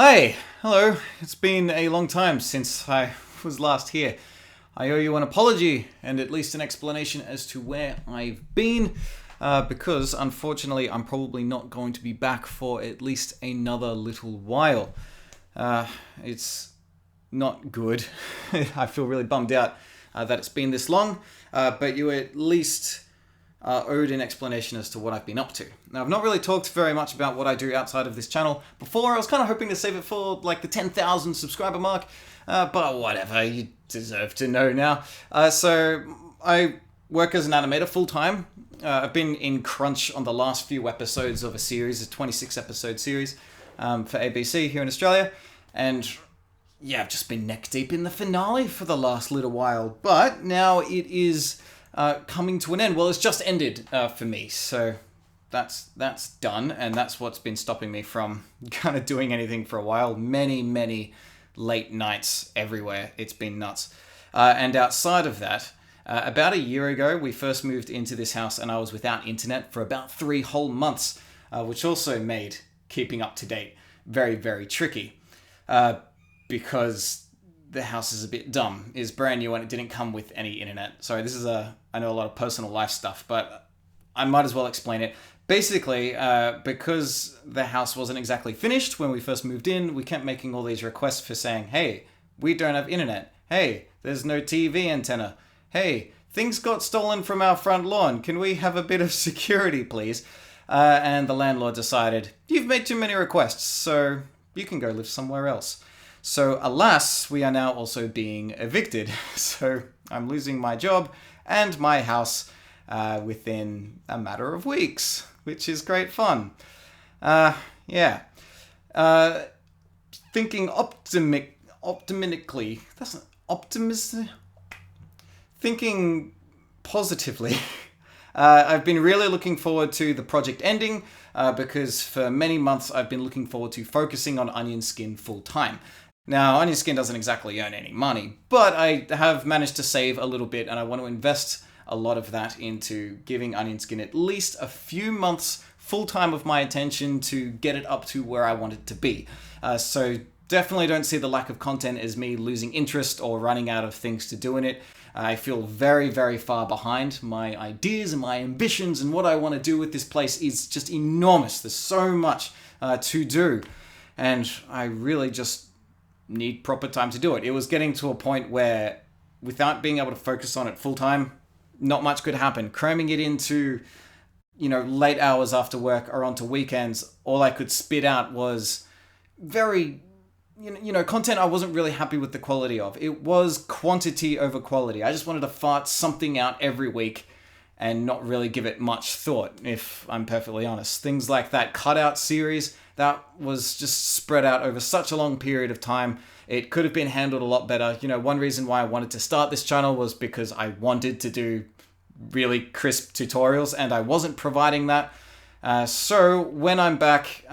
Hi, hello. It's been a long time since I was last here. I owe you an apology and at least an explanation as to where I've been, because unfortunately I'm probably not going to be back for at least another little while. It's not good. I feel really bummed out that it's been this long, but you at least owed an explanation as to what I've been up to. Now, I've not really talked very much about what I do outside of this channel before. I was kind of hoping to save it for like the 10,000 subscriber mark, but whatever, you deserve to know now. So I work as an animator full time. I've been in crunch on the last few episodes of a series, a 26 episode series for ABC here in Australia, and yeah, I've just been neck deep in the finale for the last little while, but now it is coming to an end. Well, it's just ended for me, so that's done, and that's what's been stopping me from kind of doing anything for a while. Many late nights everywhere. It's been nuts. And outside of that, about a year ago, we first moved into this house, and I was without internet for about 3 whole months, which also made keeping up to date very tricky, because the house is a bit dumb. It's brand new and it didn't come with any internet. Sorry, this is I know a lot of personal life stuff, but I might as well explain it. Basically, because the house wasn't exactly finished when we first moved in, we kept making all these requests for saying, hey, we don't have internet. Hey, there's no TV antenna. Hey, things got stolen from our front lawn. Can we have a bit of security, please? And the landlord decided, you've made too many requests, so you can go live somewhere else. So alas, we are now also being evicted. So I'm losing my job and my house within a matter of weeks, which is great fun. Yeah. Thinking optimistically. That's not optimism. Thinking positively. I've been really looking forward to the project ending because for many months I've been looking forward to focusing on Onion Skin full time. Now, Onion Skin doesn't exactly earn any money, but I have managed to save a little bit, and I want to invest a lot of that into giving Onion Skin at least a few months full-time of my attention to get it up to where I want it to be. So definitely don't see the lack of content as me losing interest or running out of things to do in it. I feel very far behind. My ideas and my ambitions and what I want to do with this place is just enormous. There's so much to do, and I really just need proper time to do it. It was getting to a point where without being able to focus on it full time, not much could happen. Cramming it into, late hours after work or onto weekends, all I could spit out was very, content I wasn't really happy with the quality of. It was quantity over quality. I just wanted to fart something out every week and not really give it much thought, if I'm perfectly honest. Things like that cutout series, that was just spread out over such a long period of time. It could have been handled a lot better. One reason why I wanted to start this channel was because I wanted to do really crisp tutorials, and I wasn't providing that. So when I'm back,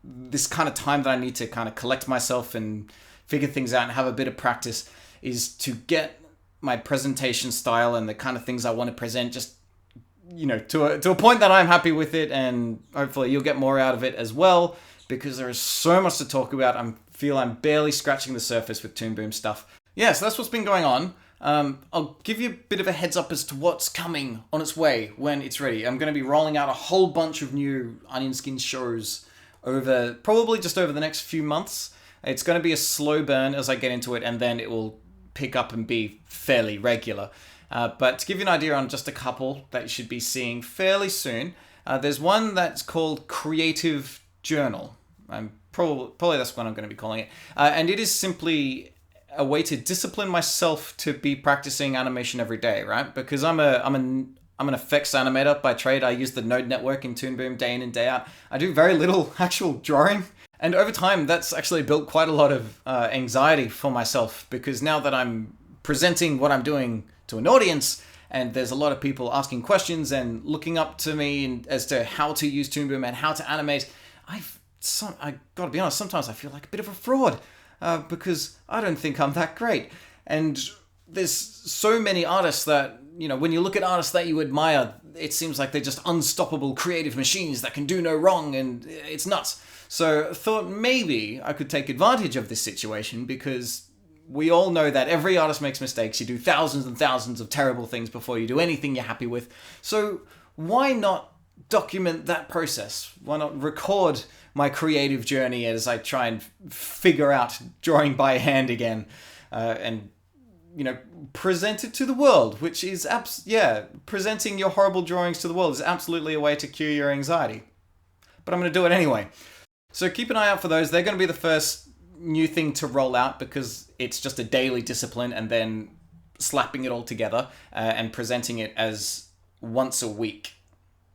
this kind of time that I need to kind of collect myself and figure things out and have a bit of practice is to get my presentation style and the kind of things I want to present just to a point that I'm happy with it, and hopefully you'll get more out of it as well, because there is so much to talk about. I feel I'm barely scratching the surface with Toon Boom stuff. Yeah, so that's what's been going on. I'll give you a bit of a heads up as to what's coming on its way when it's ready. I'm going to be rolling out a whole bunch of new Onion Skin shows probably just over the next few months. It's going to be a slow burn as I get into it, and then it will pick up and be fairly regular. But to give you an idea on just a couple that you should be seeing fairly soon, there's one that's called Creative Journal. Probably that's what I'm going to be calling it. And it is simply a way to discipline myself to be practicing animation every day, right? Because I'm an effects animator by trade. I use the Node network in Toon Boom day in and day out. I do very little actual drawing. And over time, that's actually built quite a lot of anxiety for myself, because now that I'm presenting what I'm doing to an audience, and there's a lot of people asking questions and looking up to me as to how to use Toon Boom and how to animate, I gotta be honest, sometimes I feel like a bit of a fraud, because I don't think I'm that great. And there's so many artists that, when you look at artists that you admire, it seems like they're just unstoppable creative machines that can do no wrong, and it's nuts. So thought maybe I could take advantage of this situation because we all know that every artist makes mistakes. You do thousands and thousands of terrible things before you do anything you're happy with. So why not document that process? Why not record my creative journey as I try and figure out drawing by hand again, and present it to the world, which is presenting your horrible drawings to the world is absolutely a way to cure your anxiety. But I'm going to do it anyway. So keep an eye out for those. They're going to be the first new thing to roll out because it's just a daily discipline, and then slapping it all together and presenting it as once a week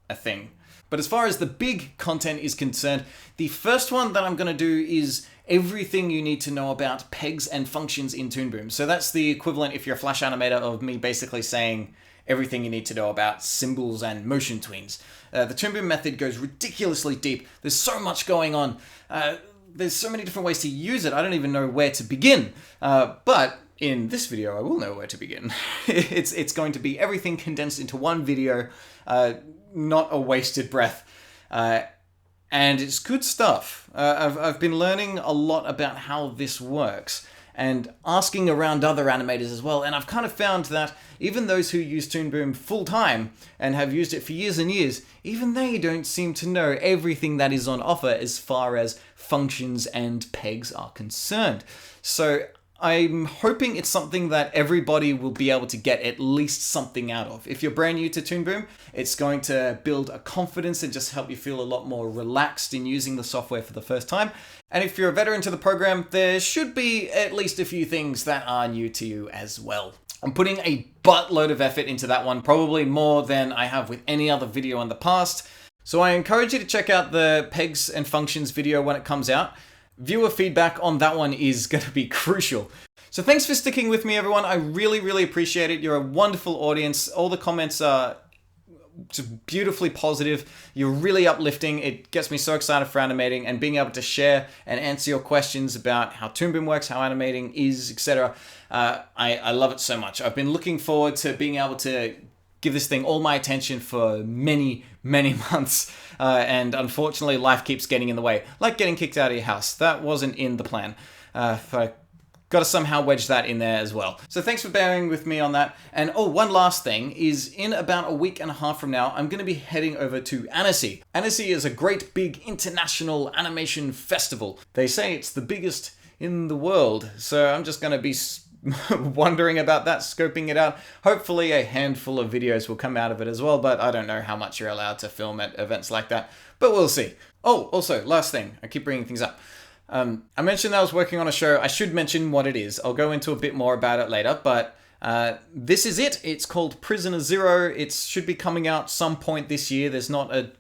a thing. But as far as the big content is concerned, the first one that I'm going to do is everything you need to know about pegs and functions in Toon Boom. So that's the equivalent, if you're a Flash animator, of me basically saying everything you need to know about symbols and motion tweens. The Toon Boom method goes ridiculously deep. There's so much going on. There's so many different ways to use it. I don't even know where to begin. But in this video, I will know where to begin. It's going to be everything condensed into one video, not a wasted breath. And it's good stuff. I've been learning a lot about how this works and asking around other animators as well. And I've kind of found that even those who use Toon Boom full time and have used it for years and years, even they don't seem to know everything that is on offer as far as functions and pegs are concerned. So I'm hoping it's something that everybody will be able to get at least something out of. If you're brand new to Toon Boom, it's going to build a confidence and just help you feel a lot more relaxed in using the software for the first time. And if you're a veteran to the program, there should be at least a few things that are new to you as well. I'm putting a buttload of effort into that one, probably more than I have with any other video in the past. So I encourage you to check out the pegs and functions video when it comes out. Viewer feedback on that one is going to be crucial. So thanks for sticking with me, everyone. I really, really appreciate it. You're a wonderful audience. All the comments are just beautifully positive. You're really uplifting. It gets me so excited for animating and being able to share and answer your questions about how Toon Boom works, how animating is, etc. I love it so much. I've been looking forward to being able to give this thing all my attention for many, many months. And unfortunately, life keeps getting in the way. Like getting kicked out of your house. That wasn't in the plan. I got to somehow wedge that in there as well. So thanks for bearing with me on that. And one last thing is in about a week and a half from now, I'm going to be heading over to Annecy. Annecy is a great big international animation festival. They say it's the biggest in the world. So I'm just going to be wondering about that, scoping it out. Hopefully a handful of videos will come out of it as well, but I don't know how much you're allowed to film at events like that, but we'll see. Oh, also, last thing, I keep bringing things up. I mentioned that I was working on a show. I should mention what it is. I'll go into a bit more about it later, but this is it. It's called Prisoner Zero. It should be coming out some point this year. There's not a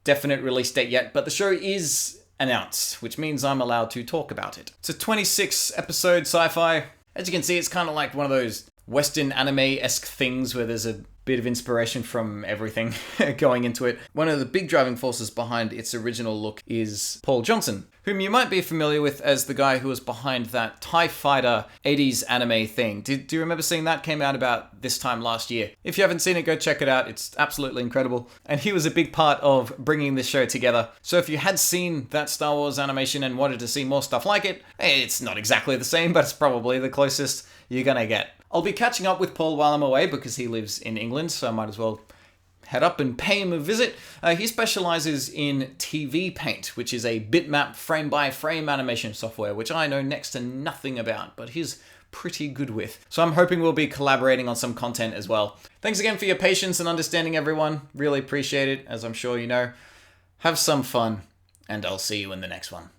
definite release date yet, but the show is announced, which means I'm allowed to talk about it. It's a 26-episode sci-fi. As you can see, it's kind of like one of those Western anime-esque things where there's a bit of inspiration from everything going into it. One of the big driving forces behind its original look is Paul Johnson, whom you might be familiar with as the guy who was behind that TIE Fighter 80s anime thing. Do you remember seeing that? Came out about this time last year. If you haven't seen it, go check it out. It's absolutely incredible. And he was a big part of bringing this show together. So if you had seen that Star Wars animation and wanted to see more stuff like it, it's not exactly the same, but it's probably the closest you're gonna get. I'll be catching up with Paul while I'm away because he lives in England, so I might as well head up and pay him a visit. He specializes in TV Paint, which is a bitmap frame-by-frame animation software, which I know next to nothing about, but he's pretty good with. So I'm hoping we'll be collaborating on some content as well. Thanks again for your patience and understanding, everyone. Really appreciate it, as I'm sure you know. Have some fun, and I'll see you in the next one.